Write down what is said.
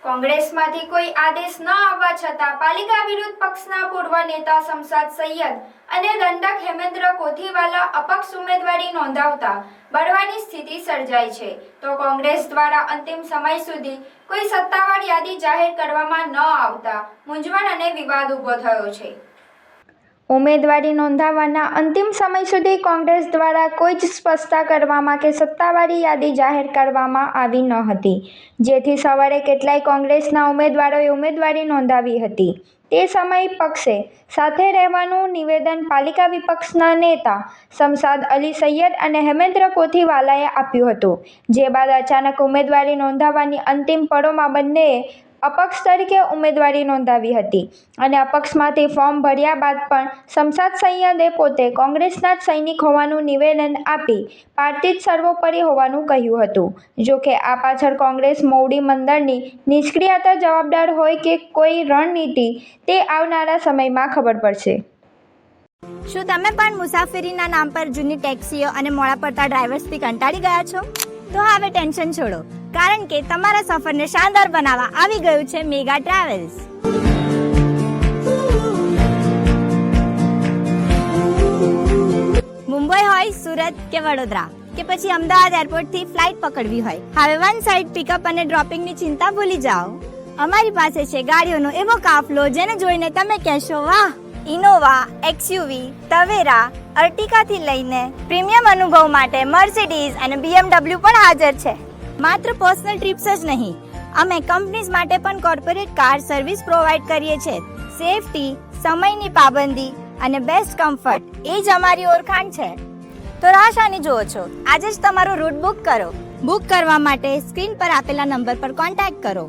કોંગ્રેસમાંથી કોઈ આદેશ ન આવવા છતાં પાલિકા વિરુદ્ધ પક્ષના પૂર્વ નેતા શમશાદ સૈયદ અને દંડક હેમેન્દ્ર કોથીવાલા અપક્ષ ઉમેદવારી નોંધાવતા બળવાની સ્થિતિ સર્જાઈ છે, તો કોંગ્રેસ દ્વારા અંતિમ સમય સુધી કોઈ સત્તાવાર યાદી જાહેર કરવામાં ન આવતા મૂંઝવણ અને વિવાદ ઊભો થયો છે. ઉમેદવારી નોંધાવવાના અંતિમ સમય સુધી કોંગ્રેસ દ્વારા કોઈ જ સ્પષ્ટતા કરવામાં કે સત્તાવારી યાદી જાહેર કરવામાં આવી ન હતી, જેથી સવારે કેટલાય કોંગ્રેસના ઉમેદવારોએ ઉમેદવારી નોંધાવી હતી. તે સમયે પક્ષે સાથે રહેવાનું નિવેદન પાલિકા વિપક્ષના નેતા શમશાદ અલી સૈયદ અને હેમેન્દ્ર કોથીવાલાએ આપ્યું હતું, જે બાદ અચાનક ઉમેદવારી નોંધાવવાની અંતિમ પળોમાં બંનેએ અપક્ષ તરીકે ઉમેદવારી નોંધાવી હતી અને અપક્ષમાંથી ફોર્મ ભર્યા બાદ પણ શમશાદ સૈયદે પોતે કોંગ્રેસના જ સૈનિક હોવાનું નિવેદન આપી પાર્ટી જ સર્વોપરી હોવાનું કહ્યું હતું. જોકે આ પાછળ કોંગ્રેસ મોવડી મંડળની નિષ્ક્રિયતા જવાબદાર હોય કે કોઈ રણનીતિ, તે આવનારા સમયમાં ખબર પડશે. શું તમે પણ મુસાફરીના નામ પર જૂની ટેક્સીઓ અને મોડા પડતા ડ્રાઈવર્સથી કંટાળી ગયા છો? તો હવે ટેન્શન છોડો, કારણ કે તમારા સફરને શાનદાર બનાવવા આવી ગયું છે મેગા ટ્રાવેલ્સ. મુંબઈ હોય, સુરત કે વડોદરા કે પછી અમદાવાદ એરપોર્ટથી ફ્લાઇટ પકડવી હોય, હવે વન સાઇડ પિકઅપ અને ડ્રોપિંગની ચિંતા ભૂલી જાઓ. અમારી પાસે છે ગાડીઓનો એવો કાફલો જેને જોઈને તમે કહેશો વાહ. ઇનોવા, એક્સયુવી, તવેરા, અર્ટિકાથી લઈને પ્રીમિયમ અનુભવ માટે મર્સિડીઝ અને BMW પણ હાજર છે. માત્ર પર્સનલ ટ્રીપ્સ જ નહીં, અમે કંપનીઝ માટે પણ કોર્પોરેટ કાર સર્વિસ પ્રોવાઈડ કરીએ છીએ. સેફટી, સમયની પાબંદી અને બેસ્ટ કમ્ફર્ટ, એ જ અમારી ઓળખાણ છે. તો રાહ શાની જુઓ છો? આજે જ તમારો રૂટ બુક કરો. બુક કરવા માટે સ્ક્રીન પર આપેલા નંબર પર કોન્ટેક્ટ કરો.